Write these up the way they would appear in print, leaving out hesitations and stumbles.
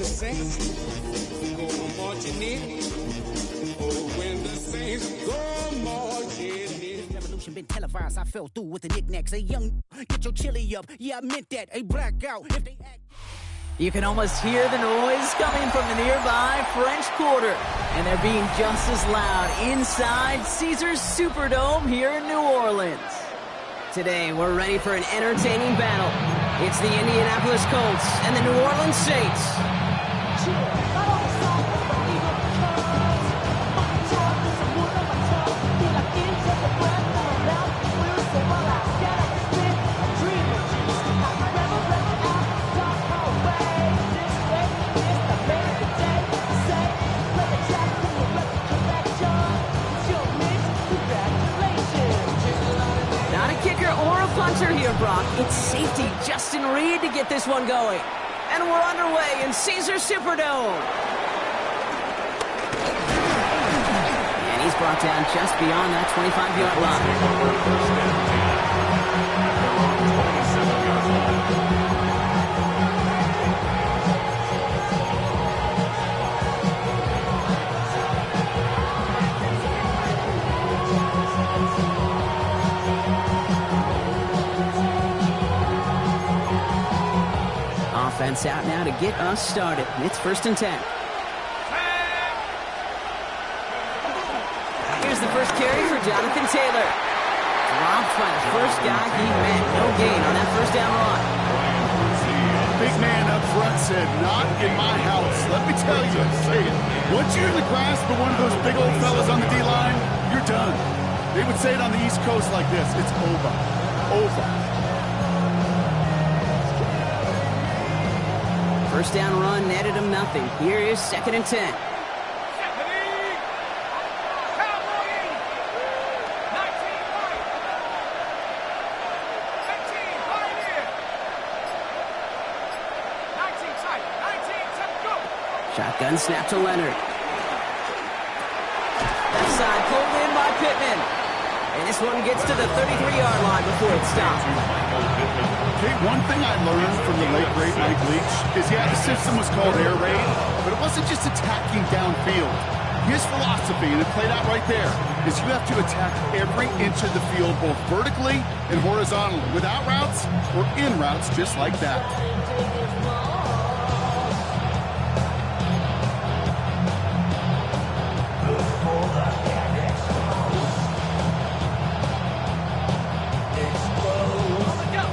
saints go marching in, oh, when the saints go marching in. Revolution been televised, I fell through with the knickknacks. A young, get your chili up, yeah, I meant that. A blackout, if they act. You can almost hear the noise coming from the nearby French Quarter. And they're being just as loud inside Caesars Superdome here in New Orleans. Today, we're ready for an entertaining battle. It's the Indianapolis Colts and the New Orleans Saints. Punter here, Brock. It's safety Justin Reed to get this one going. And we're underway in Caesars Superdome. And he's brought down just beyond that 25-yard line. Offense out now to get us started. It's 1st and 10. Here's the first carry for Jonathan Taylor. Dropped by the first guy he met. No gain on that first down run. Big man up front said, "Not in my house." Let me tell you, once you're in the grasp of one of those big old fellas on the D-line, you're done. They would say it on the East Coast like this: it's over. Over. First down run netted him nothing. Here is 2nd and 10. Shotgun snap to Leonard. Left side pulled in by Pittman. And this one gets to the 33-yard line before it stops. Okay, one thing I learned from the late, great Mike Leach is, yeah, the system was called air raid, but it wasn't just attacking downfield. His philosophy, and it played out right there, is you have to attack every inch of the field, both vertically and horizontally, without routes or in routes, just like that.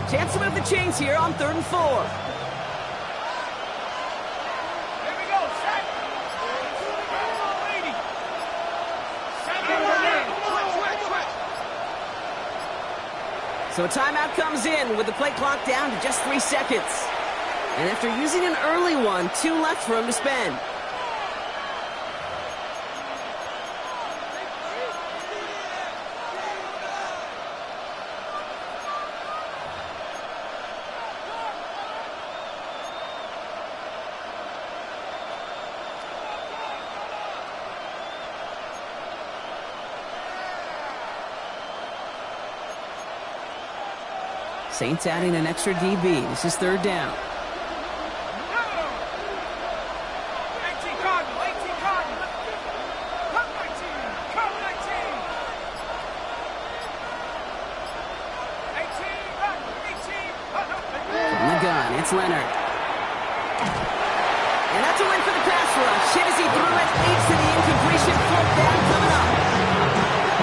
Chance to move the chains here on 3rd and 4. Here we go, set. So a timeout comes in with the play clock down to just 3 seconds. And after using an early one, 2 left for him to spend. Saints adding an extra DB. This is 3rd down. 18 Cardinal, 18 Cardinal. Come 19, come 19. 18, run, 18. From the gun, it's Leonard. And that's a win for the pass rush. Hit as he threw it, leads to the incompletion. 4th down coming up.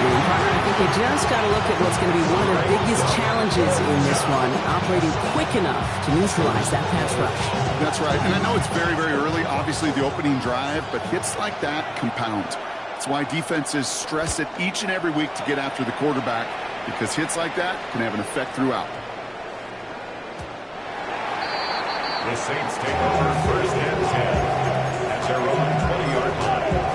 And partner, I think you just got to look at what's going to be one of the biggest challenges in this one, operating quick enough to neutralize that pass rush. That's right, and I know it's very, very early, obviously the opening drive, but hits like that compound. That's why defenses stress it each and every week to get after the quarterback, because hits like that can have an effect throughout. The Saints take over 1st and 10 at their own 20-yard line.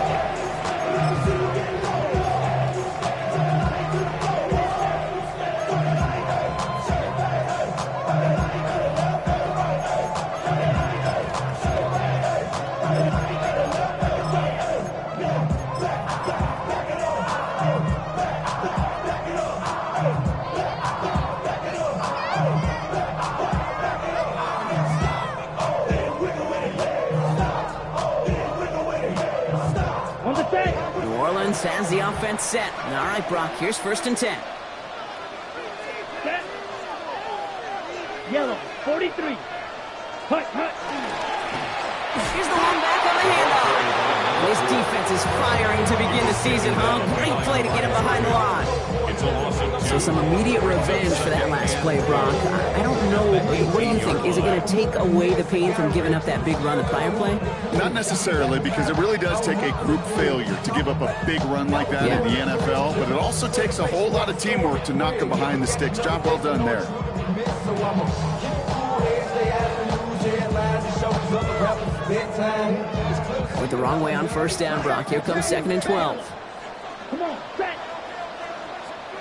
Saints has the offense set. All right, Brock, here's 1st and 10. Set. Yellow, 43. Hut, hut. Here's the one back on the handoff. This defense is firing to begin the season, huh? Great play to get him behind the line. So some immediate revenge for that last play, Brock. I don't know. What do you think? Is it going to take away the pain from giving up that big run the prior play? Not necessarily, because it really does take a group failure to give up a big run like that in the NFL, but it also takes a whole lot of teamwork to knock them behind the sticks. Job well done there. Went the wrong way on 1st down, Brock. Here comes 2nd and 12. Come on, set.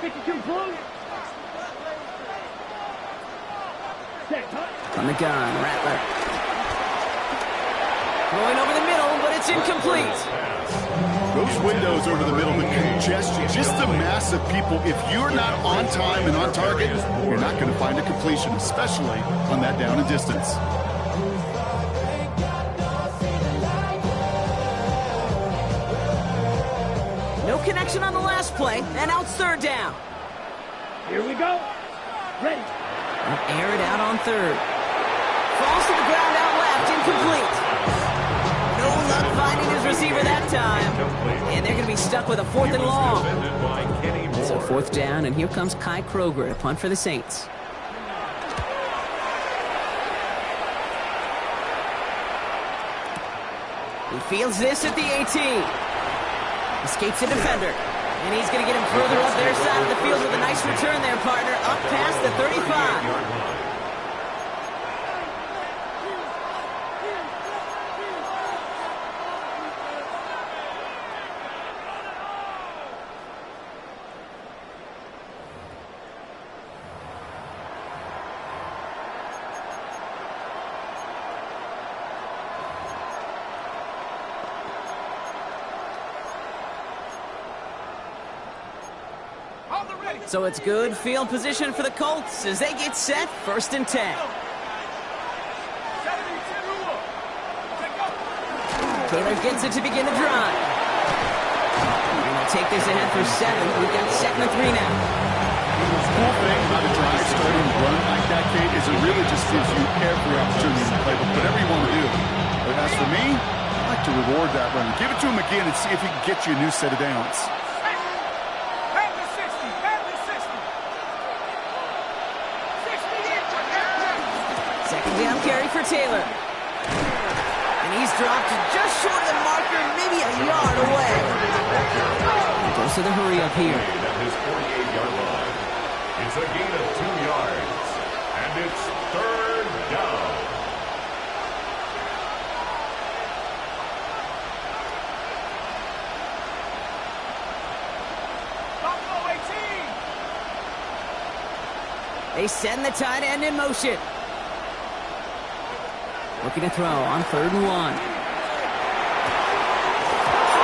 52 blue. Set, hut. On the gun, Rattler. Going over the middle, but it's incomplete. Those windows over the middle, the congestion, just the mass of people. If you're not on time and on target, you're not going to find a completion, especially on that down and distance. No connection on the last play, and out 3rd down. Here we go. Ready. Air it out on 3rd. Falls to the ground out left, incomplete. No luck finding his receiver that time. And they're going to be stuck with a 4th and long. So 4th down, and here comes Kai Kroger to punt for the Saints. He fields this at the 18. Escapes the defender. And he's going to get him further up their side of the field with a nice return there, partner. Up past the 35. So it's good field position for the Colts as they get set, 1st and 10. Taylor gets it to begin the drive. And they'll take this ahead for 7. We've got 2nd and 3 now. The cool thing about a drive starting run like that, Kate, is it really just gives you every opportunity to play with whatever you want to do. But as for me, I like to reward that run. Give it to him again and see if he can get you a new set of downs. 2nd down carry for Taylor. And he's dropped just short of the marker, maybe a yard away. He goes to the hurry up here. At his 48-yard line. It's a gain of 2 yards. And it's 3rd down. They send the tight end in motion. Looking to throw on 3rd and 1. Oh,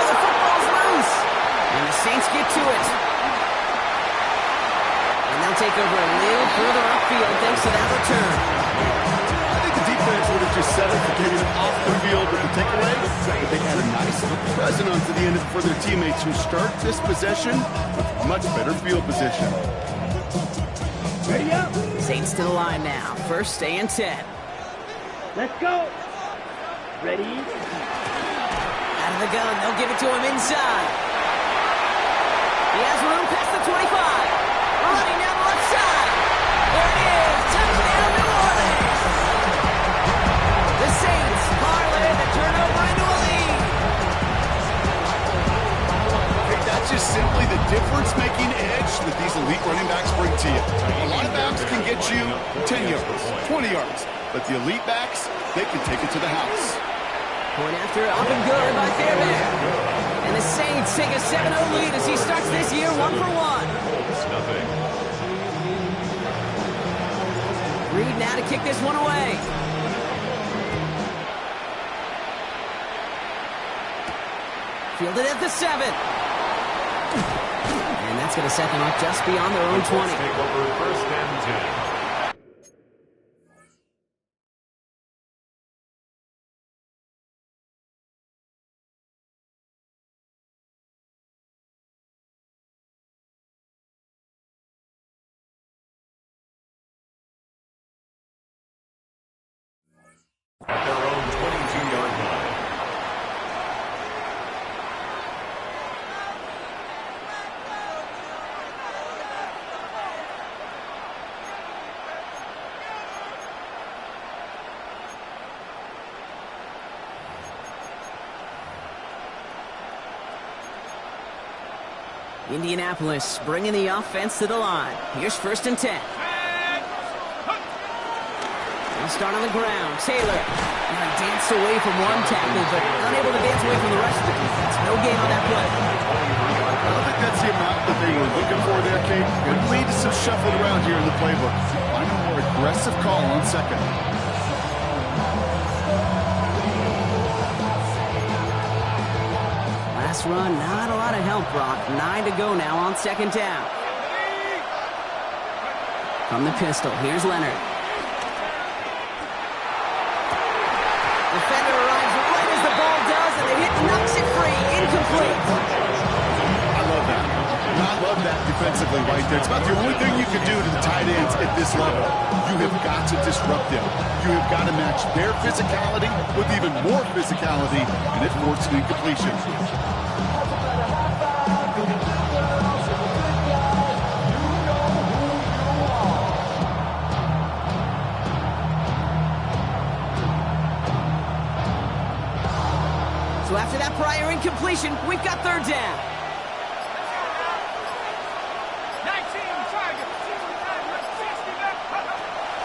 the football's loose. And the Saints get to it. And they'll take over a little further upfield thanks to that return. I think the defense would have just settled for getting it off the field with the takeaway, but they had a nice little present onto the end for their teammates who start this possession with much better field position. Ready up. Saints to the line now. 1st and 10. Let's go. Ready. Out of the gun. They'll give it to him inside. He has room past the 25. Running down the left side. There it is. Touchdown, New Orleans. The Saints parlay the turnover into a lead. That's just simply the difference-making edge that these elite running backs bring to you. A lot of backs can get you 10 yards, 20 yards. But the elite backs, they can take it to the house. Point after up and good by Fairbairn. And the Saints take a 7-0 lead as he starts this year 1 for 1. Nothing. Reed now to kick this one away. Fielded at the 7. And that's going to set them up just beyond their own 20. Take over 1st and 10. At their own 22-yard line. Indianapolis bringing the offense to the line. Here's 1st and 10. They'll start on the ground. Taylor. Now he danced away from one tackle, but unable to dance away from the rest of the defense. No gain on that play. I don't think that's the amount that they were looking for there, Kate. It lead to some shuffling around here in the playbook. Find a more aggressive call on 2nd. Last run, not a lot of help, Brock. 9 to go now on 2nd down. From the pistol, here's Leonard. Defender arrives right as the ball does, and the hit knocks it free. Incomplete. I love that. I love that defensively right there. It's about the only thing you can do to the tight ends at this level. You have got to disrupt them. You have got to match their physicality with even more physicality, and it forced an incompletion. So after that prior incompletion, we've got 3rd down.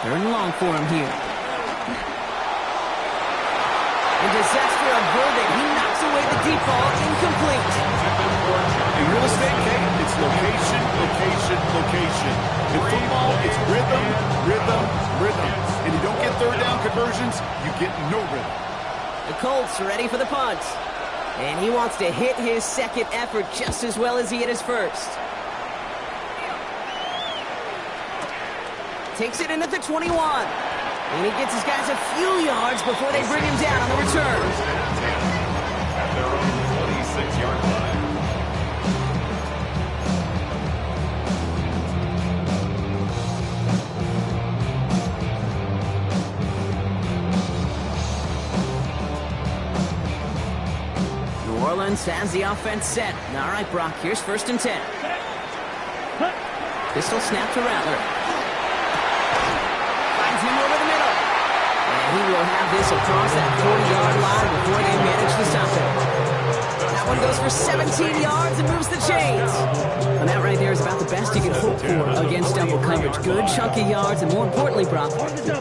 3rd and long for him here. A disaster averted. He knocks away the deep ball. Incomplete. In real estate, Kate, it's location, location, location. In football, it's rhythm, rhythm, rhythm. And you don't get 3rd down conversions, you get no rhythm. The Colts ready for the punt. And he wants to hit his 2nd effort just as well as he hit his 1st. Takes it in at the 21. And he gets his guys a few yards before they bring him down on the return. At their own 26-yard line. New Orleans has the offense set. All right, Brock, here's 1st and 10. Pistol snap to Rattler. Finds him over the middle. And he will have this across that 40-yard line before they manage to stop him. That one goes for 17 yards and moves the chains. And that right there is about the best you can hope for against double coverage. Good chunky yards, and more importantly, Brock,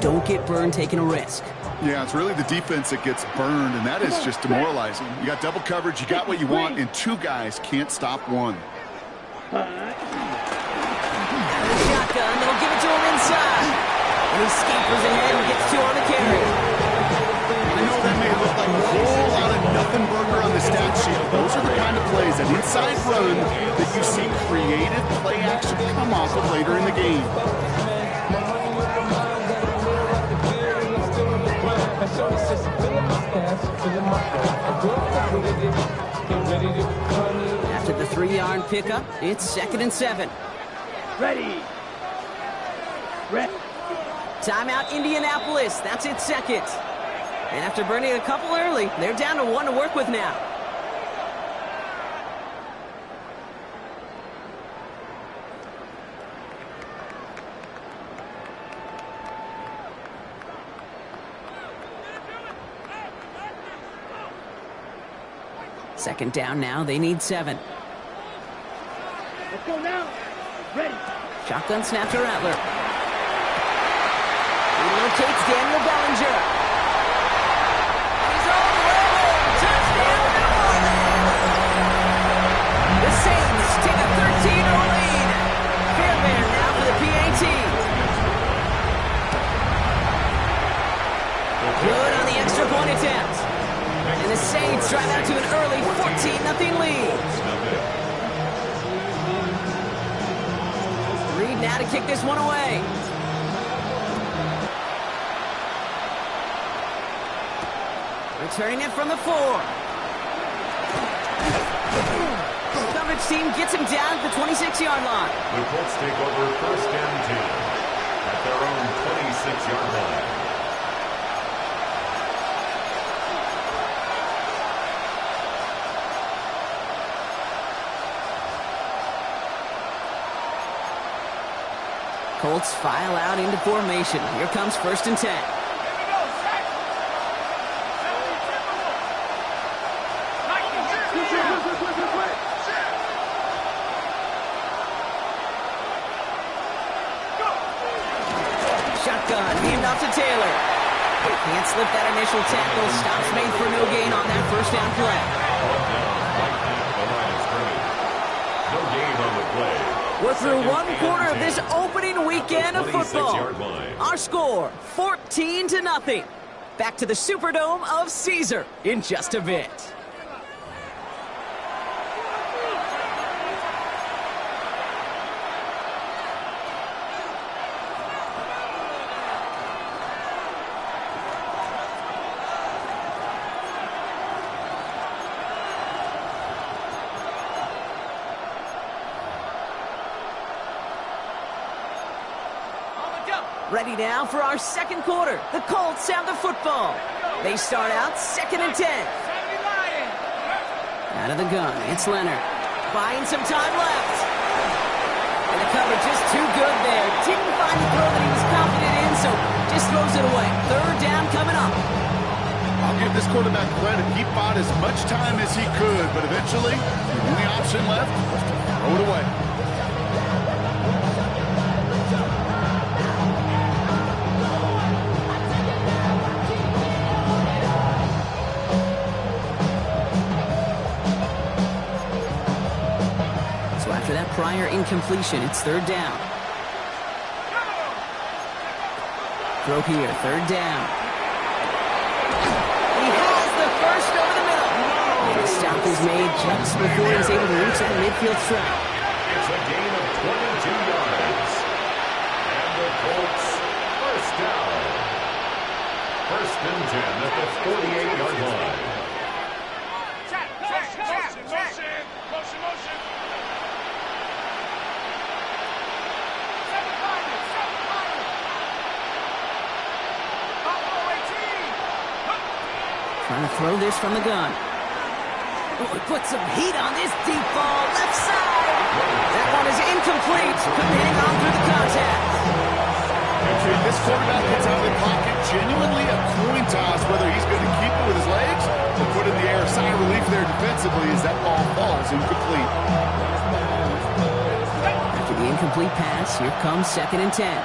don't get burned taking a risk. Yeah, it's really the defense that gets burned, and that is just demoralizing. You got double coverage, you got what you want, and 2 guys can't stop one. Shotgun, they'll give it to him inside. And he scampers ahead and gets 2 on the carry. I know that may look like a whole lot of nothing burger on the stat sheet. Those are the kind of plays, an inside run, that you see creative play action come off of later in the game. After the 3-yard pickup, it's 2nd and 7. Ready. Timeout, Indianapolis. That's its 2nd. And after burning a couple early, they're down to 1 to work with now. Second down now. They need 7. Let's go now. Ready. Shotgun snap to Rattler. He locates Daniel Bellinger. He's all the way home. Touchdown, New Orleans. The Saints take a 13-0 lead. Fairbairn now for the PAT. Good on the extra point attempt. And the Saints drive out to an early 14-0 lead. Reed now to kick this one away. Returning it from the 4. Coverage team gets him down at the 26-yard line. The Colts take over 1st and 10 at their own 26-yard line. Colts file out into formation. Here comes 1st and 10. Shotgun, handoff to Taylor. Can't slip that initial tackle. Stops made for no gain on that 1st down play. No gain on the play. We're through 1/4 of this opening weekend of football. Our score, 14-0. Back to the Superdome of Caesar in just a bit. Ready now for our 2nd quarter. The Colts have the football. They start out 2nd and 10. Out of the gun, it's Leonard. Buying some time left. And the cover just too good there. Didn't find the throw that he was confident in, so just throws it away. 3rd down coming up. I'll give this quarterback credit. He bought as much time as he could, but eventually, the only option left was to throw it away. After that prior incompletion, it's 3rd down. Throw here, 3rd down. He has the first over the middle. And the stop is made just before he's able to reach that midfield strike. It's a gain of 22 yards. And the Colts, 1st down. 1st and 10 at the 48-yard line. Motion. Trying to throw this from the gun. Oh, he put some heat on this deep ball, left side. That one is incomplete. Couldn't hang on through the contact. This quarterback gets out of the pocket, genuinely a coin toss whether he's going to keep it with his legs or put in the air. Sigh of relief there defensively as that ball falls incomplete. After the incomplete pass, here comes 2nd and 10.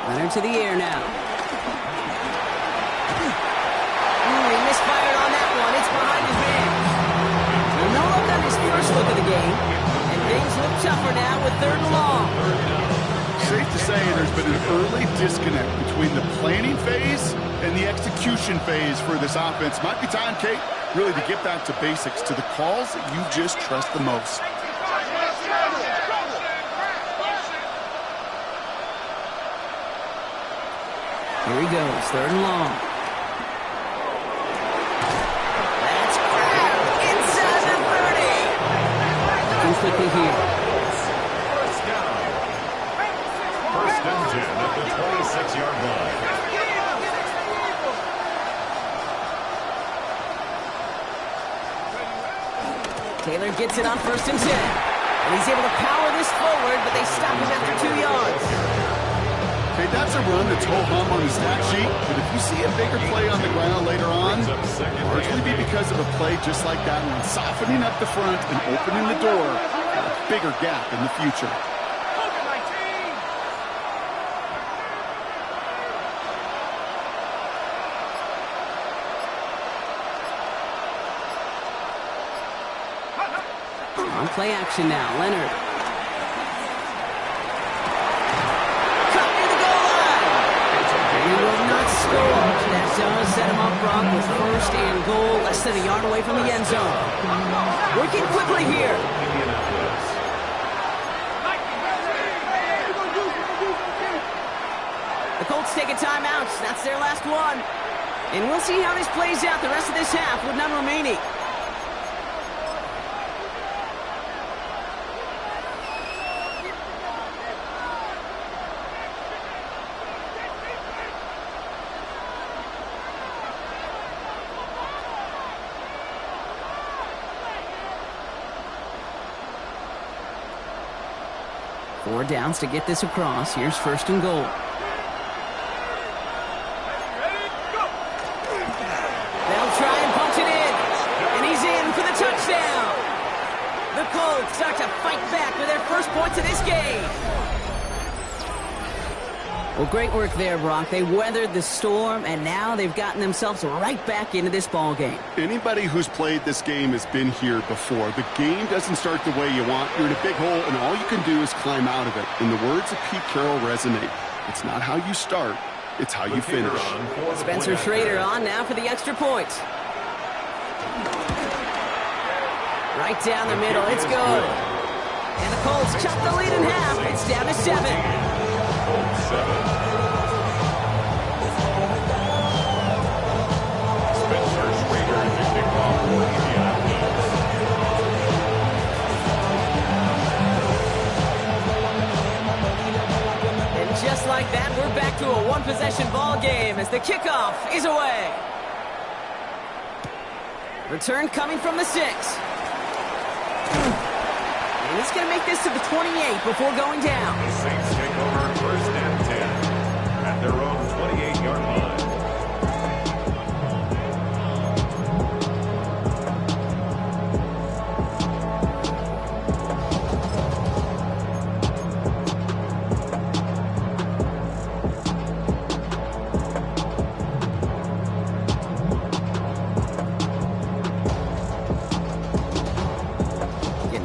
Leonard to the air now. He misfired on that one. It's behind his man. No look on his first look of the game. And things look tougher now with 3rd and long. Safe to say there's been an early disconnect between the planning phase and the execution phase for this offense. Might be time, Kate, really to get back to basics, to the calls that you just trust the most. Here he goes, 3rd and long. That's grabbed inside the 30. Looking quickly here. 1st down. 1st and 10 at the 26-yard line. Taylor gets it on 1st and 10. And he's able to power this forward, but they stop him after 2 yards. Okay, that's a run that's ho-hum on the stat sheet, but if you see a bigger play on the ground later on, largely be because of a play just like that one, softening up the front and opening the door for a bigger gap in the future. On play action now, Leonard. He will not score. That does set him up wrong with 1st and goal, less than a yard away from the end zone. Working quickly here. The Colts take a timeout. That's their last one. And we'll see how this plays out the rest of this half with none remaining. 4 downs to get this across. Here's first and goal. They'll try and punch it in. And he's in for the touchdown. The Colts start to fight back with their first points of this game. Well, great work there, Brock. They weathered the storm, and now they've gotten themselves right back into this ball game. Anybody who's played this game has been here before. The game doesn't start the way you want. You're in a big hole, and all you can do is climb out of it. And the words of Pete Carroll resonate. It's not how you start, it's how you finish. Spencer Schrader on now for the extra point. Right down the middle, it's good. And the Colts chop the lead in half. It's down to 7. Spencer Schrader, the kickoff for Indianapolis. And just like that, we're back to a one-possession ball game as the kickoff is away. Return coming from the 6. And he's going to make this to the 28 before going down. The Saints take over first and 10 at their own 28-yard line.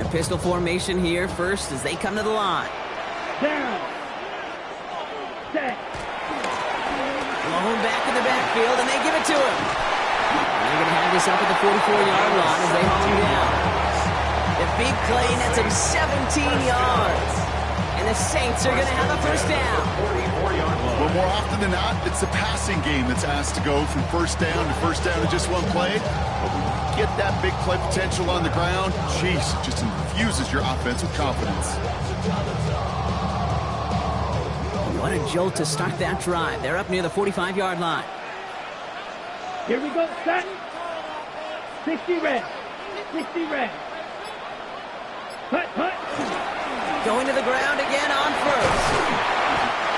Pistol formation here first as they come to the line. Down. Set. Blown back in the backfield, and they give it to him. And they're going to have this up at the 44-yard line as they haul him down. The big play nets him 17 yards. And the Saints are going to have a first down. Well, more often than not, it's the passing game that's asked to go from first down in just one play. But when you get that big play potential on the ground, jeez, it just infuses your offense with confidence. What a jolt to start that drive. They're up near the 45-yard line. Here we go, set. 60 red. 60 red. Hut, hut. Going to the ground again on first.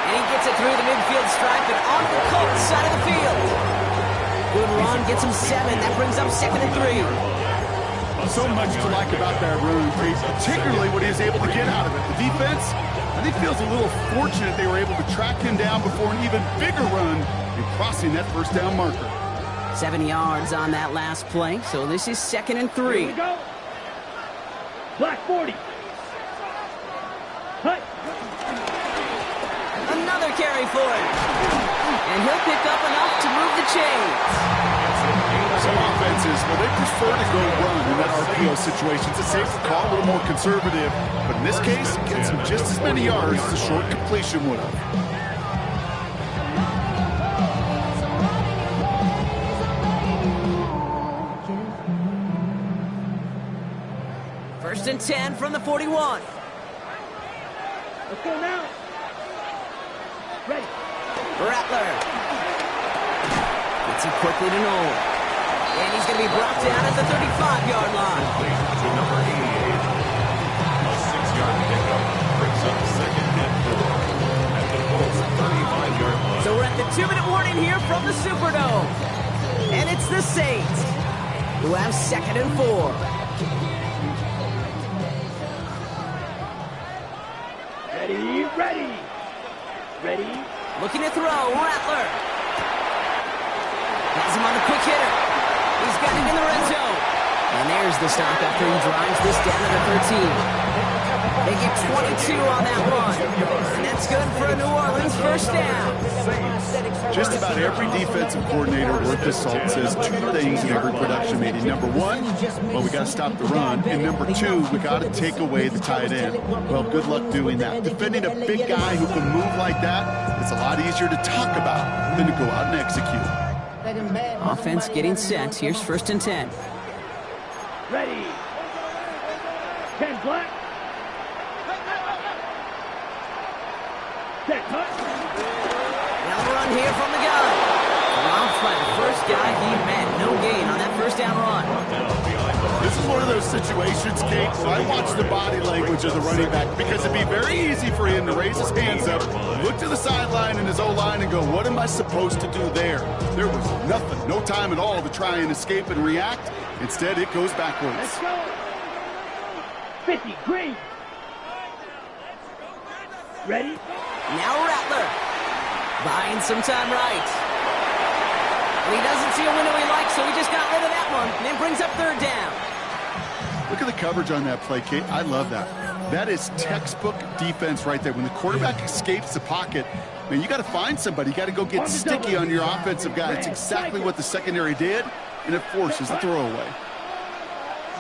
And he gets it through the midfield stripe and onto the Colts side of the field. Good run, gets him 7. That brings up second and 3. So much to like about that run, particularly what he was able to get out of it. The defense, I think, feels a little fortunate they were able to track him down before an even bigger run in crossing that first down marker. 7 yards on that last play, so this is second and 3. Here we go. Black 40. Hut. Another carry for him. And he'll pick up enough to move the chains. Some offenses, well, they prefer to go run in that RPO situation. It's a safer call, a little more conservative. But in this case, it gets him just as many yards as a short completion would have. First and 10 from the 41. Let's go now. Ready. Rattler. Gets it quickly to Noel. And he's going to be brought down at the 35-yard line. To number 88. A 6-yard pickup brings up second and 4 at the Colts 35-yard line. So we're at the 2-minute warning here from the Superdome. And it's the Saints who have second and 4. Ready, ready. Ready. Looking to throw, Rattler. Has him on the quick hitter. He's got it in the red zone. And there's the stop after he drives this down to the 13. They get 22 on that run. And that's good for a New Orleans first down. Just about every defensive coordinator worth his salt says 2 things in every production meeting. Number 1, well, we got to stop the run. And number 2, we got to take away the tight end. Well, good luck doing that. Defending a big guy who can move like that, it's a lot easier to talk about than to go out and execute. Offense getting set. Here's first and 10. Ready. 10 black. Set, hut. Now run here from the gun. Robbed by the first guy he met. No gain on that first down run. This is one of those situations, Kate, where I watch the body language of the running back because it'd be very easy for him to raise his hands up, look to the sideline in his O-line and go, what am I supposed to do there? There was nothing, no time at all to try and escape and react. Instead, it goes backwards. Let's go. 50, green. Ready? Now Rattler. Buying some time right. And he doesn't see a window he likes, so he just got rid of that one. And then brings up third down. Look at the coverage on that play, Kate. I love that. That is textbook defense right there. When the quarterback escapes the pocket, man, you got to find somebody. You got to go get sticky on your offensive guy. It's exactly what the secondary did, and it forces the throwaway.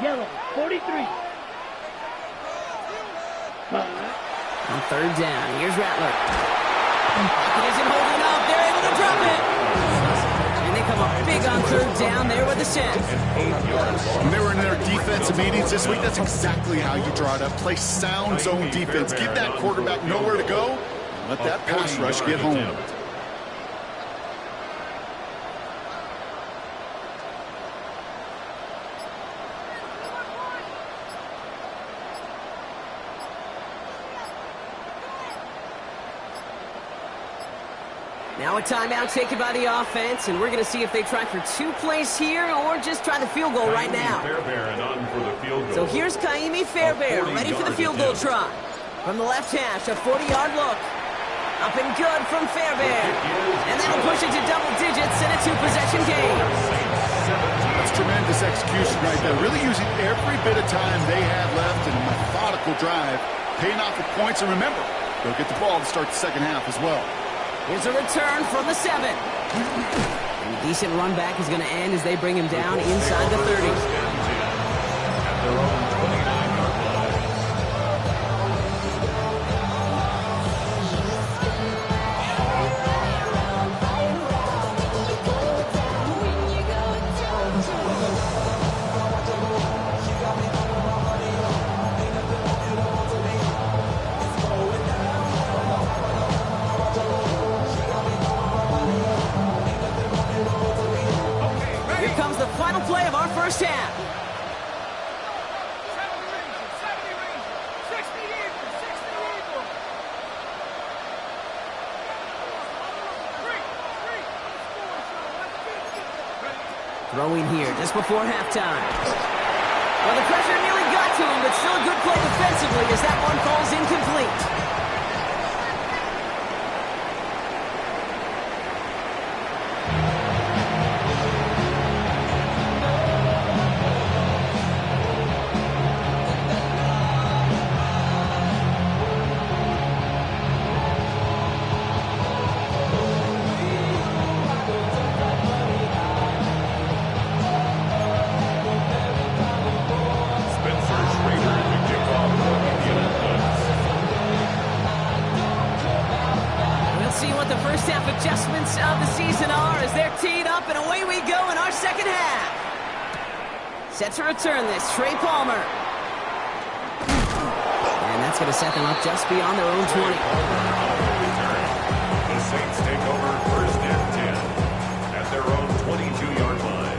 Yellow, 43. On third down, here's Rattler. Pocket isn't holding up. They're able to drop it. And they come up big on third down there with a set. When they were in their defensive meetings this week, that's exactly how you draw it up. Play sound zone defense. Give that quarterback nowhere to go. Let that pass rush get home. Now a timeout taken by the offense, and we're going to see if they try for 2 plays here or just try the field goal right now. So here's Kaimi Fairbairn, ready for the field goal try. From the left hash, a 40-yard look. Up and good from Fairbairn. And that'll push it to double digits and a 2-possession game. That's tremendous execution right there. Really using every bit of time they have left in a methodical drive, paying off with points. And remember, they'll get the ball to start the second half as well. Here's a return from the 7. And a decent run back is going to end as they bring him down inside the 30. Final play of our first half. 60 Eagles. Throwing here just before halftime. Well, the pressure nearly got to him, but still a good play defensively as that one falls incomplete. Adjustments of the season are as they're teed up, and away we go in our second half. Set to return this, Trey Palmer. And that's going to set them up just beyond their own 20. The Saints take over first and 10 at their own 22-yard line.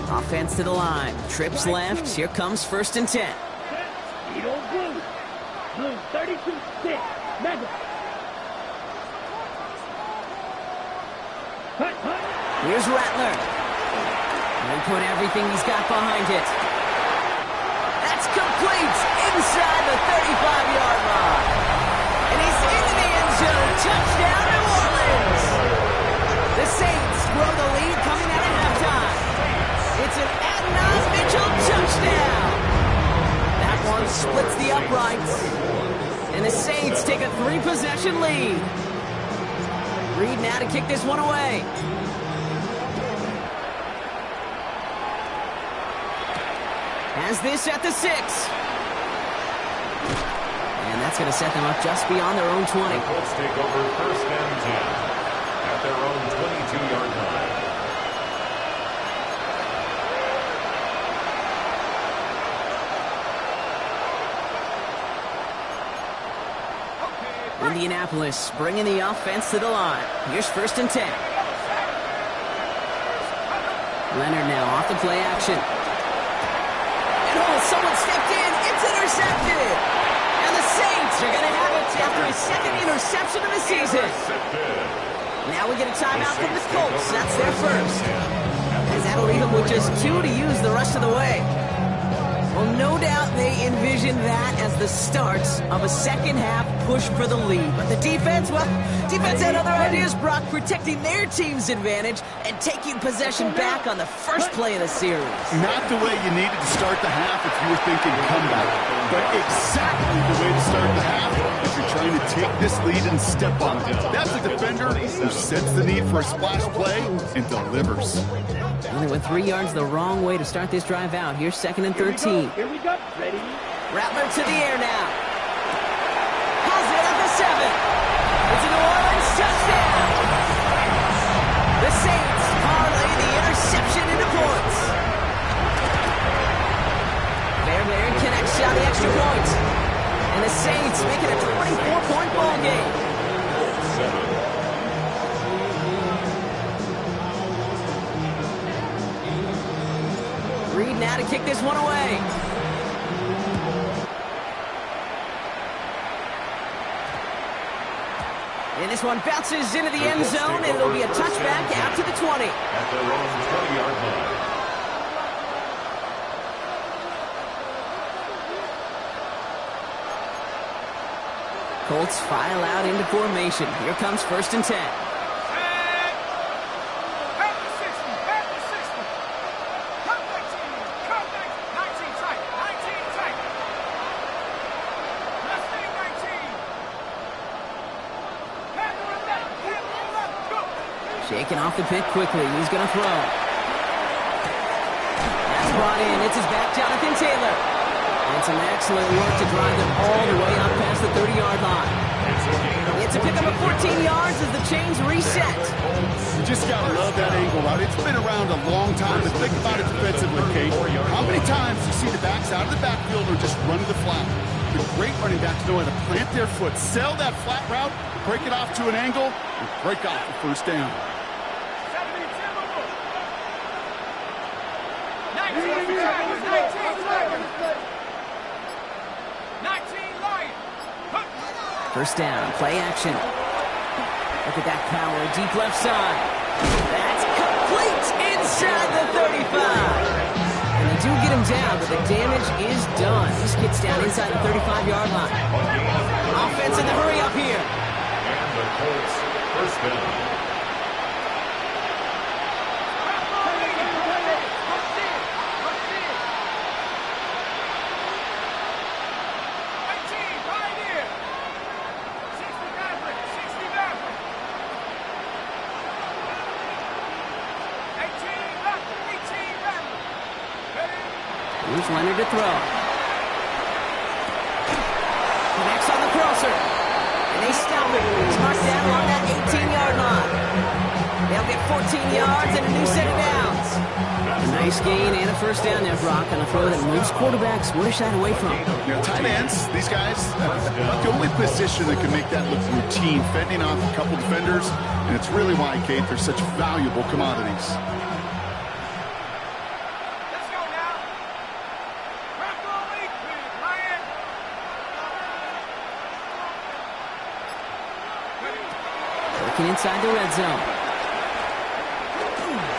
Offense to the line. Trips left. Here comes first and 10. Speed on blue. Blue 32, 6. Mega. Here's Rattler. And put everything he's got behind it. That's complete inside the 35-yard line. And he's into the end zone. Touchdown, New Orleans. The Saints grow the lead coming out of halftime. It's an Adnan Mitchell touchdown. That one splits the uprights. And the Saints take a 3-possession lead. Reed now to kick this one away. Has this at the 6. And that's going to set them up just beyond their own 20. The Colts take over first and 10 at their own 22-yard line. Indianapolis bringing the offense to the line. Here's 1st and 10. Leonard now off the play action. And someone stepped in. It's intercepted. And the Saints are going to have it after his 2nd interception of the season. Now we get a timeout from the Colts. That's their first. As that'll leave them with just 2 to use the rest of the way. Well, no doubt they envisioned that as the start of a second-half push for the lead. But the defense, well, defense had other ideas, Brock, protecting their team's advantage and taking possession back on the first play of the series. Not the way you needed to start the half if you were thinking comeback, but exactly the way to start the half if you're trying to take this lead and step on it. That's a defender who sets the need for a splash play and delivers. Only went 3 yards the wrong way to start this drive out. Here's 2nd and 13. Here we go. Ready? Rattler to the air now. Has it at the 7. It's a New Orleans touchdown. The Saints parlay the interception into points. Bear connects on the extra point. And the Saints make it a 24-point ball game. Reed now to kick this one away. And this one bounces into the end zone, and it'll be a touchback out to the 20. At their own 20-yard line. Colts file out into formation. Here comes 1st and 10. Shaking off the pick quickly. He's going to throw. That's brought in. It's his back, Jonathan Taylor. And some excellent work to drive them all the way up past the 30-yard line. It's a pickup of 14 yards as the chains reset. You just got to love that angle route. It's been around a long time, but think about it defensively, Kate. How many times do you see the backs out of the backfield or just running the flat? The great running backs know how to plant their foot, sell that flat route, break it off to an angle, and break off the 1st down. 1st down, play action. Look at that power, deep left side. That's complete inside the 35. And they do get him down, but the damage is done. This gets down inside the 35-yard line. Offense in the hurry up here. And the Colts 1st down. Here's Leonard to throw. Connects on the crosser. And they stop it. He's marked down along that 18-yard line. They'll get 14 yards and a new set of downs. A nice gain and a 1st down there, Brock, on a throw that most quarterbacks would have shied away from. You know, tight ends, these guys, the only position that can make that look routine, fending off a couple defenders, and it's really why, Kate, they're such valuable commodities. Inside the red zone.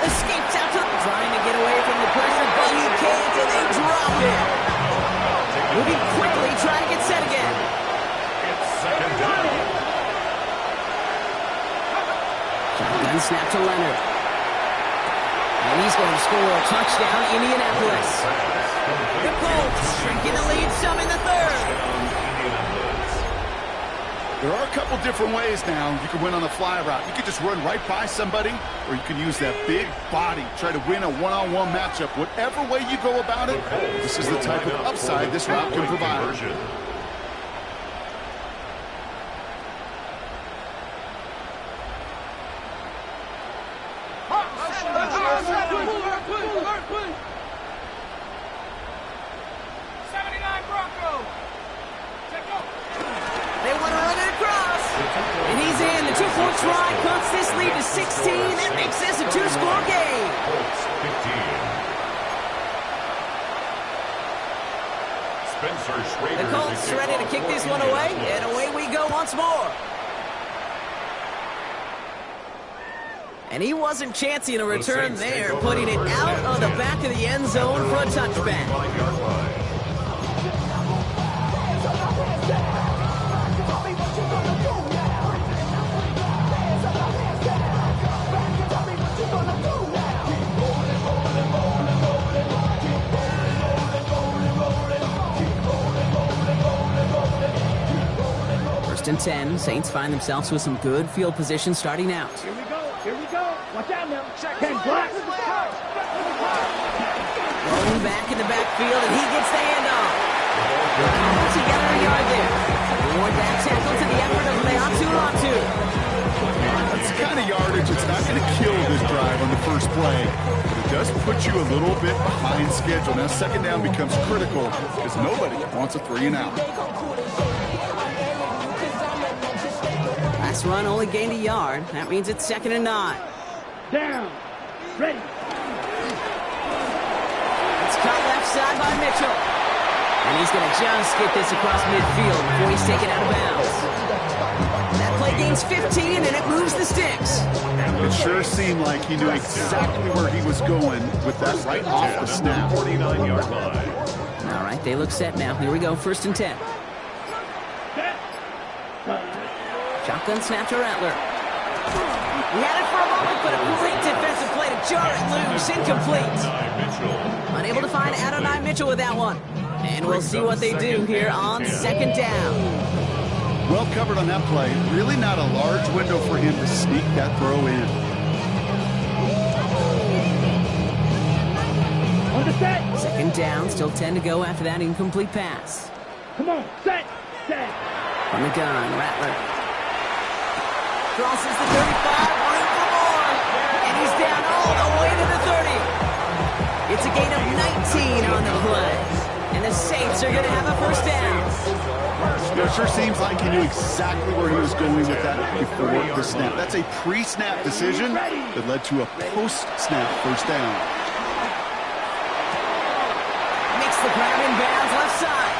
Escapes out to trying to get away from the pressure, but he can't, and they drop it. Moving quickly, trying to get set again. It's 2nd down. Shotgun snap to Leonard. And he's going to score a touchdown, Indianapolis. The Colts shrinking the lead some in the 3rd. There are a couple different ways now you can win on the fly route. You can just run right by somebody, or you can use that big body, try to win a one-on-one matchup. Whatever way you go about it, this is the type of upside this route can provide. They want to run it across. First try cuts this lead to 16. That makes this a two-score game. Colts 15. Spencer Schrader. The Colts ready to kick this one away, and away we go once more. And he wasn't chancing a return there, putting it out of the back of the end zone for a touchback. 5-yard line. First and 10, Saints find themselves with some good field position starting out. Here we go. Watch out now. 10 blocks. Rolling back in the backfield, and he gets the handoff. He got a yard there. Reward that tackle to the effort of Leatu Latu. That's the kind of yardage that's not going to kill this drive on the first play, but it does put you a little bit behind schedule. Now second down becomes critical because nobody wants a 3-and-out. Last run only gained a yard. That means it's 2nd and 9. Down. Ready. It's caught left side by Mitchell. And he's going to just get this across midfield before he's taken out of bounds. That play gains 15, and it moves the sticks. It sure seemed like he knew exactly where he was going with that right off the snap. 49-yard line. All right, they look set now. Here we go, 1st and 10. Shotgun snap to Rattler. He had it for a moment, but a great defensive play to jar it loose. Incomplete. Unable to find Adonai Mitchell with that one. And we'll see what they do here on 2nd down. Well covered on that play. Really not a large window for him to sneak that throw in. On the set. 2nd down, still 10 to go after that incomplete pass. Come on. Set. From the gun, Rattler. Crosses the 35, room for more. And he's down all the way to the 30. It's a gain of 19 on the play. And the Saints are going to have a first down. It sure seems like he knew exactly where he was going with that before the snap. That's a pre-snap decision that led to a post-snap first down. Makes the grab in bounds left side.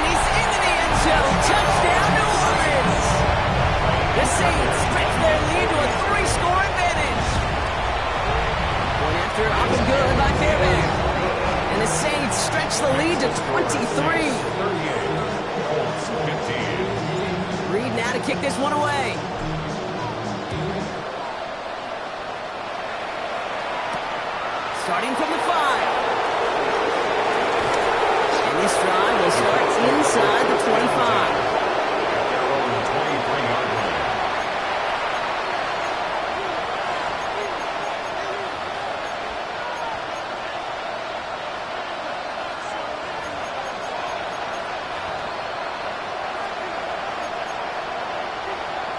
And he's into the end zone. Touchdown, New Orleans. The Saints stretch their lead to a 3-score advantage. One after up and good by Fairbairn. And the Saints stretch the lead to 23. Reed now to kick this one away. Starting from the 5. And this drive will start inside the 25.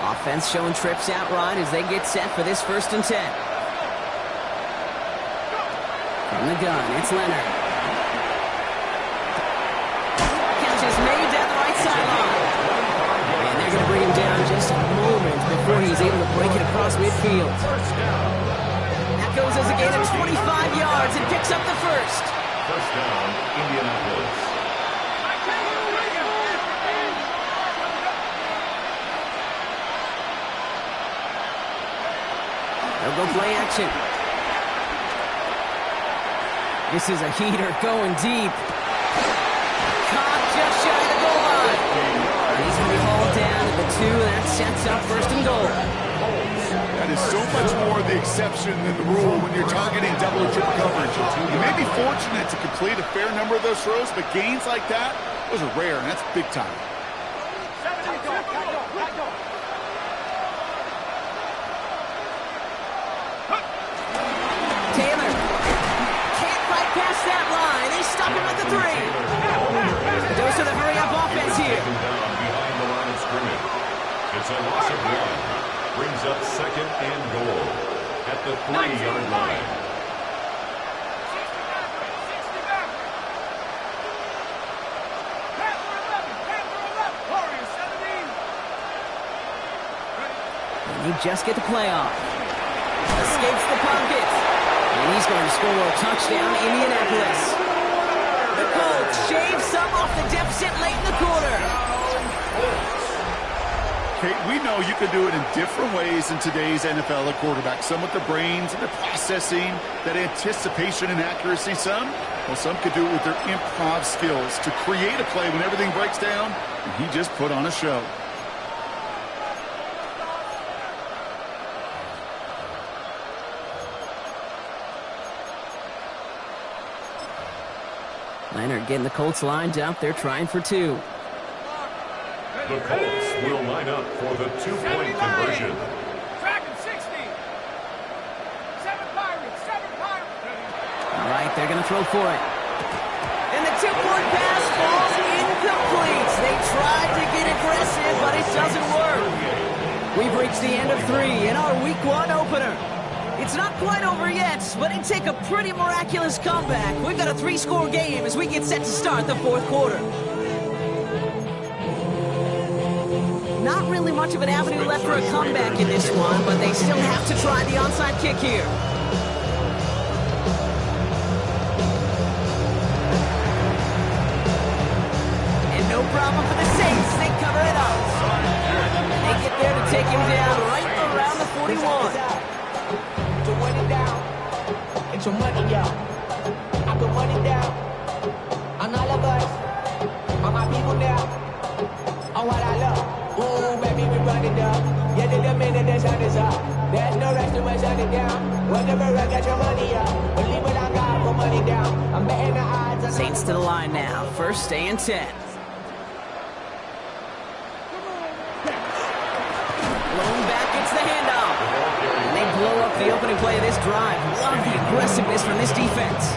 Offense showing trips out right as they get set for this 1st and 10. From the gun, it's Leonard. Catch is made down the right sideline. And they're going to bring him down just a moment before he's able to break it across midfield. That goes as a gain of 25 yards and picks up the first. First down, Indianapolis. They'll go play action. This is a heater going deep. Caught just shy of the goal line. And he's going to be hauled down at the 2, and that sets up 1st and goal. That is so much more the exception than the rule when you're targeting double or triple coverage. You may be fortunate to complete a fair number of those throws, but gains like that, those are rare, and that's big time. Taylor can't quite pass that line. They stop him at the 3. Those are the hurry-up offense here. Behind the line of scrimmage. It's a loss of 1. Brings up 2nd and goal at the 3-yard line. And they just get the play off. Escapes the pocket. And he's going to score a touchdown, Indianapolis. The Colts shave some off the deficit late in the quarter. Kate, we know you can do it in different ways in today's NFL at quarterback. Some with the brains and the processing, that anticipation and accuracy. Some could do it with their improv skills to create a play when everything breaks down. And he just put on a show. Leonard getting the Colts lined up. They're trying for two. The Colts will line up for the two-point conversion. Track and 60. 7 Pirates, 7 Pirates. All right, they're going to throw for it. And the two-point pass falls incomplete. They tried to get aggressive, but it doesn't work. We've reached the end of 3 in our Week 1 opener. It's not quite over yet, but it'd take a pretty miraculous comeback. We've got a 3-score game as we get set to start the 4th quarter. Not really much of an avenue left for a comeback in this one, but they still have to try the onside kick here. And no problem for the Saints. They cover it up. They get there to take him down right around the 41. To run it down, it's your money, y'all. I can run it down on all of us, on my people now, on what I love. Ooh, baby, we run it down. Yeah, to the minute the sun is up. There's no rest to my shut it down. Whatever I got your money up. Believe what I got, put money down. I'm betting the odds on Saints to the line now. First and 10. Blown back, it's the handoff. And they blow up the opening play of this drive. Love the aggressiveness from this defense.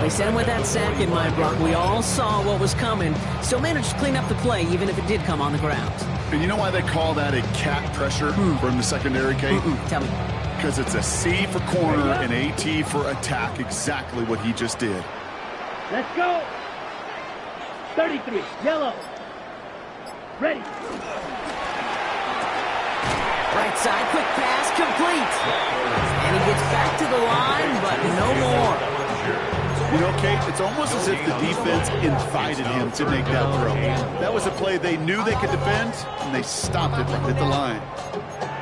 They sent him with that sack in mind, Brock. We all saw what was coming. Still managed to clean up the play, even if it did come on the ground. And you know why they call that a cat pressure from the secondary, Kate? Tell me. Because it's a C for corner and a T for attack. Exactly what he just did. Let's go. 33, yellow. Ready. Right side, quick pass, complete. And he gets back to the line, but no more. You know, Kate, it's almost as if the defense invited him to make that throw. That was a play they knew they could defend, and they stopped it right at the line.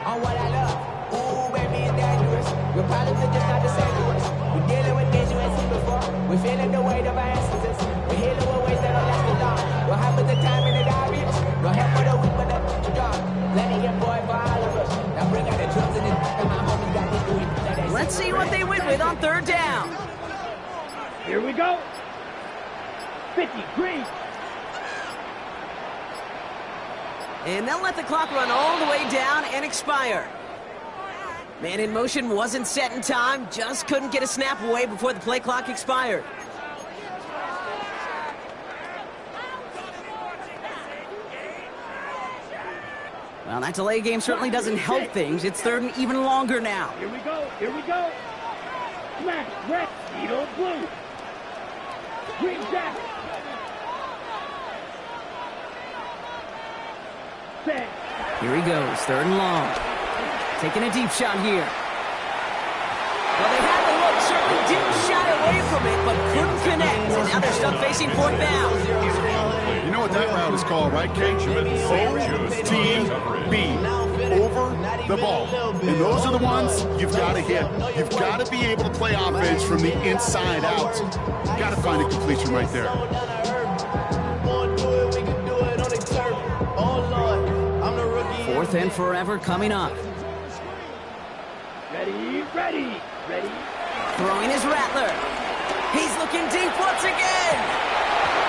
on what I love. Ooh, baby, it's dangerous. Your problems are just not the same to us. We're dealing with things you ain't seen before. We're feeling the weight of our instances. We're healing with ways that don't last too long. What happens the time in the obvious? No help for the weak, but the strong. Plenty of boy for all of us. Now bring out the drums and my homies got this doing. Let's see what they win with on third down. Here we go. 50, green. And they'll let the clock run all the way down and expire. Man in motion wasn't set in time, just couldn't get a snap away before the play clock expired. Well, that delay game certainly doesn't help things. It's third and even longer now. Here we go. Here we go. Smack, red, needle, blue. Green jacket. Set. Here he goes, third and long. Taking a deep shot here. Well, they had the look, certainly didn't shy away from it, but couldn't connect. And now they're stuck facing fourth down. You know what that route is called, right, Kate? OTB. Over the ball. And those are the ones you've got to hit. You've got to be able to play offense from the inside out. You've got to find a completion right there. Fourth and forever coming up. Ready, ready, ready. Throwing his Rattler. He's looking deep once again.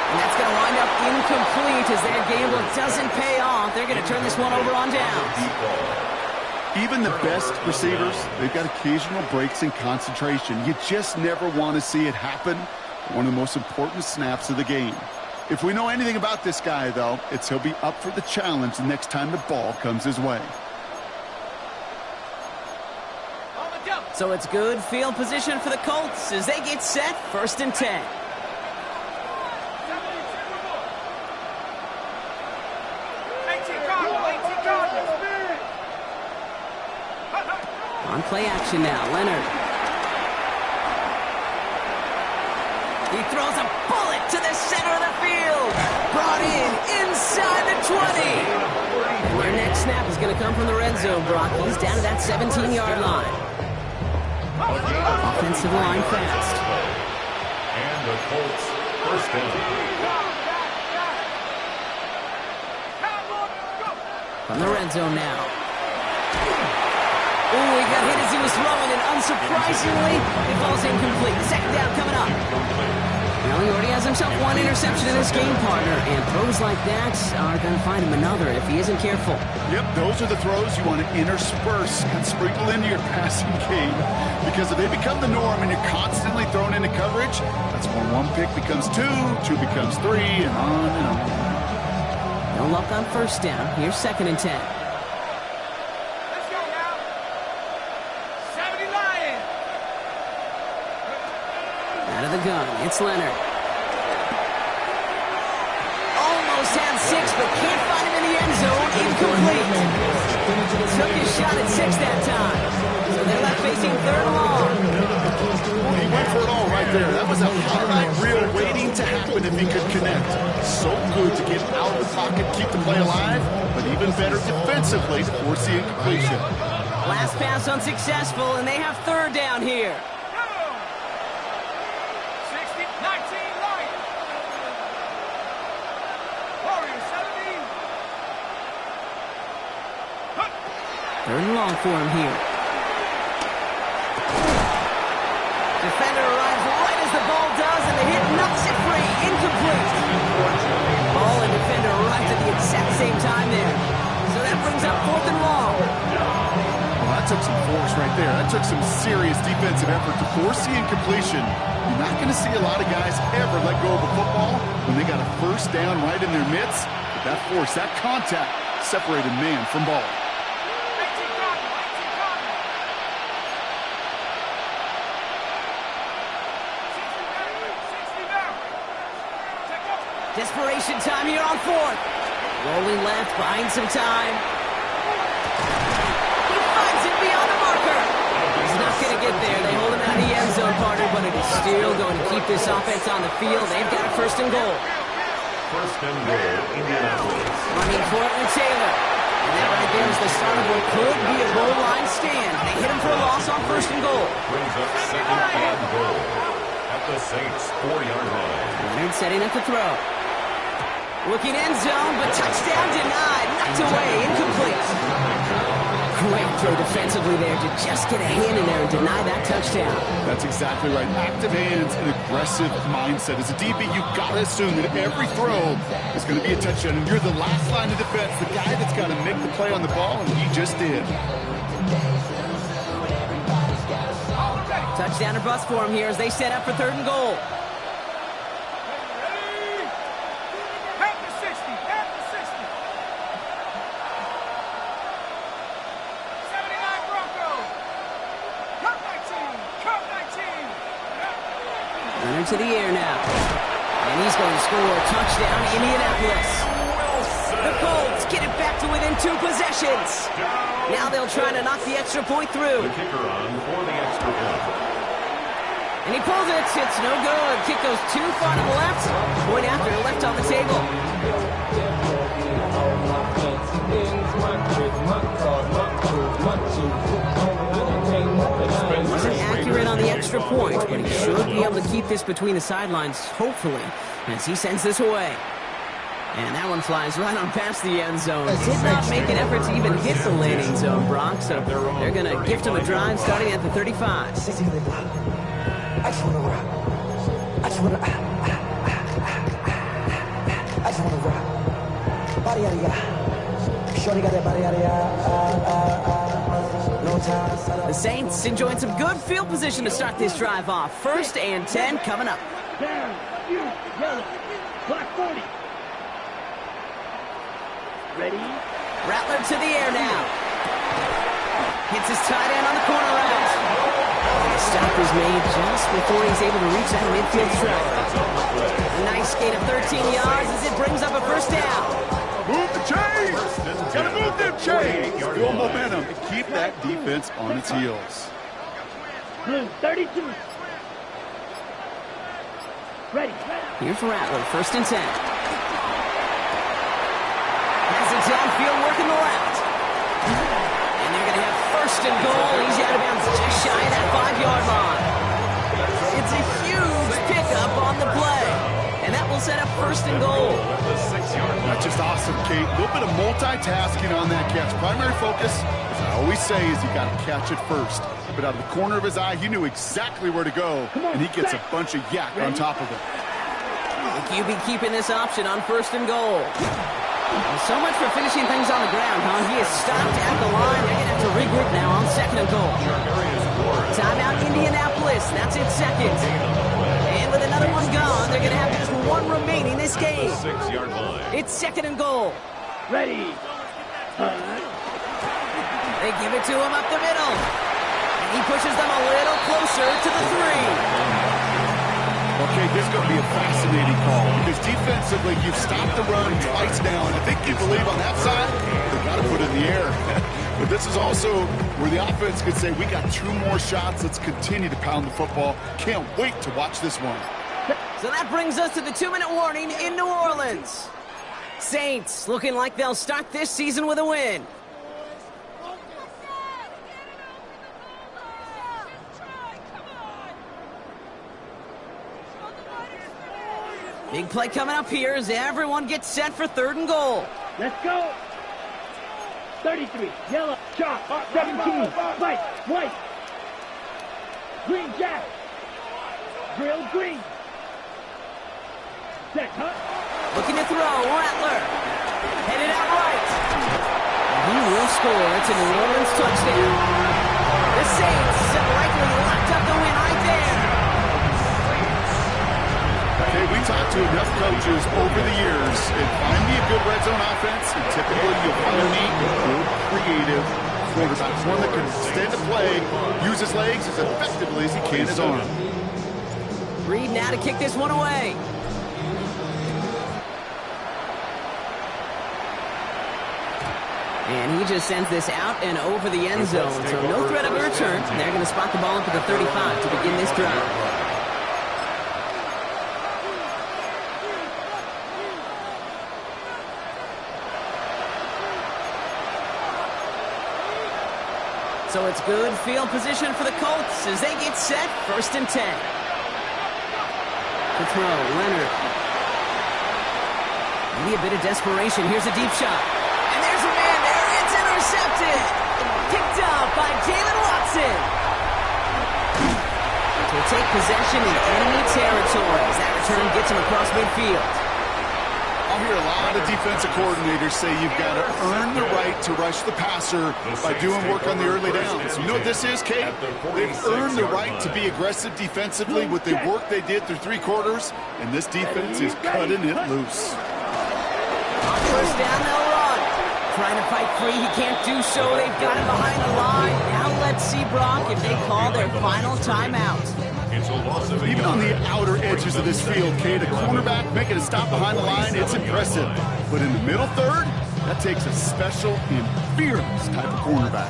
And that's going to wind up incomplete as their gamble doesn't pay off. They're going to turn this one over on downs. Even the best receivers, they've got occasional breaks in concentration. You just never want to see it happen. One of the most important snaps of the game. If we know anything about this guy, though, it's he'll be up for the challenge the next time the ball comes his way. So it's good field position for the Colts as they get set, first and 10. On play action now, Leonard. He throws a bullet to the center of the field. Brought in inside the 20. And their next snap is going to come from the red zone, Brock. He's down to that 17-yard line. Offensive line fast. And the Colts first down. From the red zone now. Ooh, he got hit as he was throwing, and unsurprisingly, it falls incomplete. Second down coming up. Well, he already has himself one interception in his game, partner, and throws like that are going to find him another if he isn't careful. Yep, those are the throws you want to intersperse and sprinkle into your passing game, because if they become the norm and you're constantly thrown into coverage, that's when one pick becomes two becomes three, and on and on. No luck on first down. Here's 2nd and 10. Let's go now. 70 Lions. Out of the gun, it's Leonard. Almost had 6, but can't find him in the end zone. Incomplete. Took his shot at 6 that time. So they're left facing 3rd and long. He went for it all right there. That was a highlight reel waiting to happen if he could connect. So good to get out of the pocket, keep the play alive, but even better defensively to force the incompletion. Last pass unsuccessful, and they have 3rd down here. 19 Lions. Warriors 17. 3rd and long for him here. Defender arrives right as the ball does, and the hit knocks it free. Incomplete. Ball and defender arrives at the exact same time there. So that brings up 4th and long. Well, that took some force right there. That took some serious defensive effort to force the incompletion. You're not going to see a lot of guys ever let go of a football when they got a first down right in their midst. But that force, that contact, separated man from ball. Desperation time here on 4th. Rolling left, buying some time. He finds it beyond the marker. He's not going to get there. They hold him out of the end zone, partner, but it is still going to keep this offense on the field. They've got a 1st and goal. 1st and goal, Indianapolis. Running for it with Taylor. And that right there is the start of what could be a goal line stand. They hit him for a loss on 1st and goal. Brings up 2nd and goal at the Saints' 4-yard line. Leonard setting up to throw. Looking end zone, but touchdown denied. Knocked away, incomplete. Great throw defensively there to just get a hand in there and deny that touchdown. That's exactly right. Active hands and aggressive mindset. As a DB, you've got to assume that every throw is going to be a touchdown. And you're the last line of defense, the guy that's got to make the play on the ball, and he just did. Touchdown or bust for him here as they set up for 3rd and goal. To the air now. And he's going to score a touchdown, Indianapolis. The Colts get it back to within 2 possessions. Now they'll try to knock the extra point through. The kicker on for the extra point. And he pulls it. It's no good. Kick goes too far to the left. Point after left on the table. Wasn't accurate on the extra point, but he should be able to keep this between the sidelines, hopefully, as he sends this away. And that one flies right on past the end zone. Did not make an effort to even hit the landing zone, Brock, so they're going to gift him a drive starting at the 35. I just want to rock. I just want to rock. Body yada yada. Shorty got that body yada yada. No time. The Saints enjoying some good field position to start this drive off. 1st and 10 coming up. Down, you, yellow, black 40. Ready? Rattler to the air now. Hits his tight end on the corner route. The stop is made just before he's able to reach that midfield track. A nice gain of 13 yards as it brings up a 1st down. Move the chains! First and 10 Gotta move them at the chains! 48-yard Build line. momentum and keep that defense on its heels. Blue, 32. Ready. Here's Rattler, first and 10. Has it downfield, working the left. And they're going to have first and goal. He's out of bounds just shy of that 5-yard line. It's a huge pickup on the play. And that will set up first and goal. At the 6-yard line. That's just awesome, Kate. A little bit of multitasking on that catch. Primary focus, as I always say, is you got to catch it first. But out of the corner of his eye, he knew exactly where to go, and he gets a bunch of yak on top of it. The QB keeping this option on first and goal. Well, so much for finishing things on the ground, huh? He is stopped at the line. They're going to have to regroup now on second and goal. Timeout Indianapolis. That's it, second. And with another one gone, they're going to have just one remaining this game. 6-yard line. It's second and goal. Ready. They give it to him up the middle. And he pushes them a little closer to the 3. Okay, this is going to be a fascinating call because defensively, you've stopped the run twice now, and I think you believe on that side, they've got to put it in the air. But this is also where the offense could say, we got 2 more shots. Let's continue to pound the football. Can't wait to watch this one. So that brings us to the 2-minute warning in New Orleans. Saints looking like they'll start this season with a win. Big play coming up here as everyone gets set for third and goal. Let's go. 33. Yellow. Chalk. 17. White. White. Green jack. Grill green. Set. Huh? Looking to throw. Rattler. Headed out right. He will score. It's a New Orleans touchdown. The Saints have likely locked up the win right there. Okay, we talked to enough coaches over the years, and find me a good red zone offense, and typically you'll find me a good, creative quarterback. One that can stand to play, use his legs as effectively as he can his arm. Reed now to kick this one away. And he just sends this out and over the end zone, so no threat of a return. They're going to spot the ball up at the 35 to begin this drive. So it's good field position for the Colts as they get set, first and 10. To throw, Leonard. Maybe a bit of desperation. Here's a deep shot. And there's a man there. It's intercepted. Picked up by Jalen Watson. To take possession in enemy territory as that return gets him across midfield. I'll hear a lot of defensive coordinators say you've got to earn the right to rush the passer by doing work on the early downs. You know what this is, Kate? They've earned the right to be aggressive defensively with the work they did through 3 quarters, and this defense is cutting it loose. On first down, they'll run. Trying to fight free, he can't do so. They've got him behind the line. Now let's see, Brock, if they call their final timeout. Even on the outer edges of this field, Kate, a cornerback making a stop behind the line, it's impressive. But in the middle third, that takes a special and fearless type of cornerback.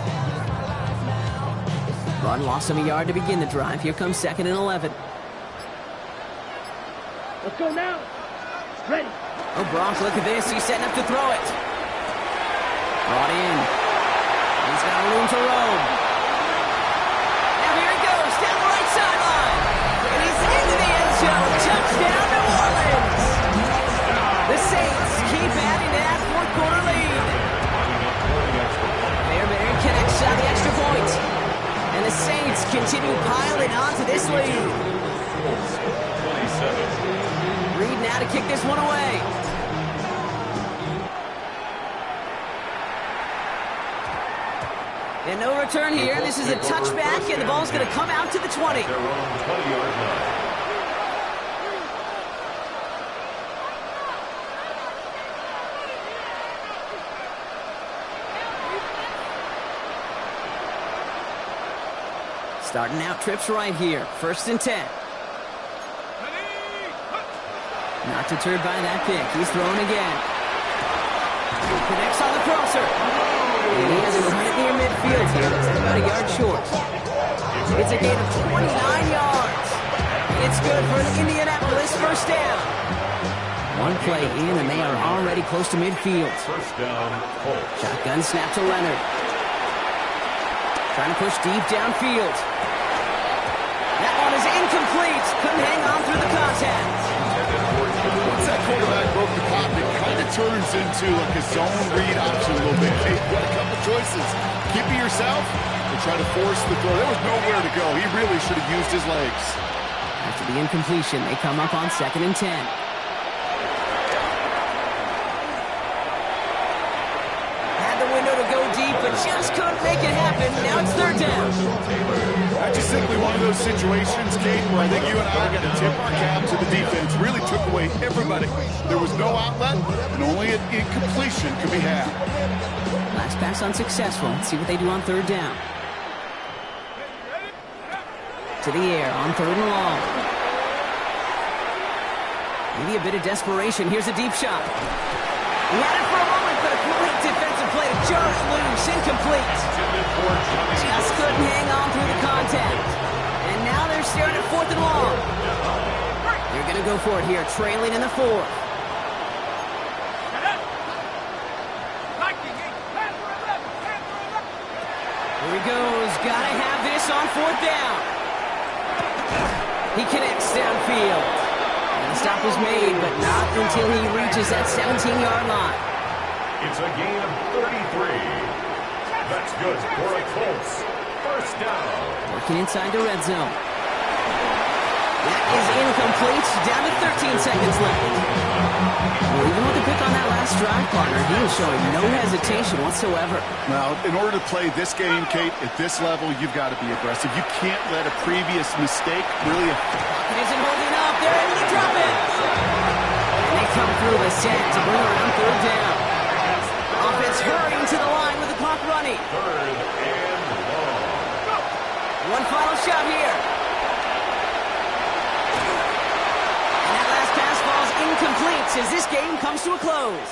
Run loss of a yard to begin the drive. Here comes second and 11. Let's go now. Ready. Oh, Brock, look at this. He's setting up to throw it. Brought in. He's got room to roam. Now here he goes down the right sideline. And he's into the end zone. Touchdown, New Orleans. The Saints keep adding to that fourth-quarter lead. Bear connects on the extra point. And the Saints continue piling on to this lead. Reed now to kick this one away. And no return here. This is a touchback, and the ball's going to come out to the 20. Their own 20-yard line. Starting out trips right here. First and 10. Not deterred by that pick. He's throwing again. Connects on the crosser. And he has it near midfield here. About a yard short. It's a gain of 29 yards. It's good for an Indianapolis first down. One play in, and they are already close to midfield. First down, Colts. Shotgun snap to Leonard. Trying to push deep downfield. That one is incomplete. Couldn't hang on through the contact. Once that quarterback broke the pocket, it kind of turns into like a zone read option a little bit. Hey, you got a couple choices. Keep it yourself or try to force the throw. There was nowhere to go. He really should have used his legs. After the incompletion, they come up on 2nd and 10. Had the window to go deep, but just couldn't make it happen. Now it's 3rd down. That's just simply one of those situations, Kate, where I think you and I got to tip our cap to the defense. Really took away everybody. There was no outlet, and only an incompletion could be had. Last pass unsuccessful. Let's see what they do on 3rd down. To the air on 3rd and long. Maybe a bit of desperation. Here's a deep shot. He had it for a moment, but a great defensive play to jar it loose. Incomplete. Just couldn't hang on through the contact. And now they're staring at 4th and long. They're going to go for it here, trailing in the 4th. Here he goes. Gotta have this on 4th down. He connects downfield. And the stop was made, but not until he reaches that 17-yard line. It's a gain of 33. That's good for a Colts. First down. Working inside the red zone. That is incomplete. Down to 13 seconds left. Well, even with the pick on that last drive, partner, he was showing no hesitation whatsoever. Now, in order to play this game, Kate, at this level, you've got to be aggressive. You can't let a previous mistake really affect. Pocket isn't holding up. They're able to drop it. And they come through the set to bring around 3rd down. Offense hurrying to the line with the clock running. 3rd and long. One final shot here. And that last pass falls incomplete as this game comes to a close.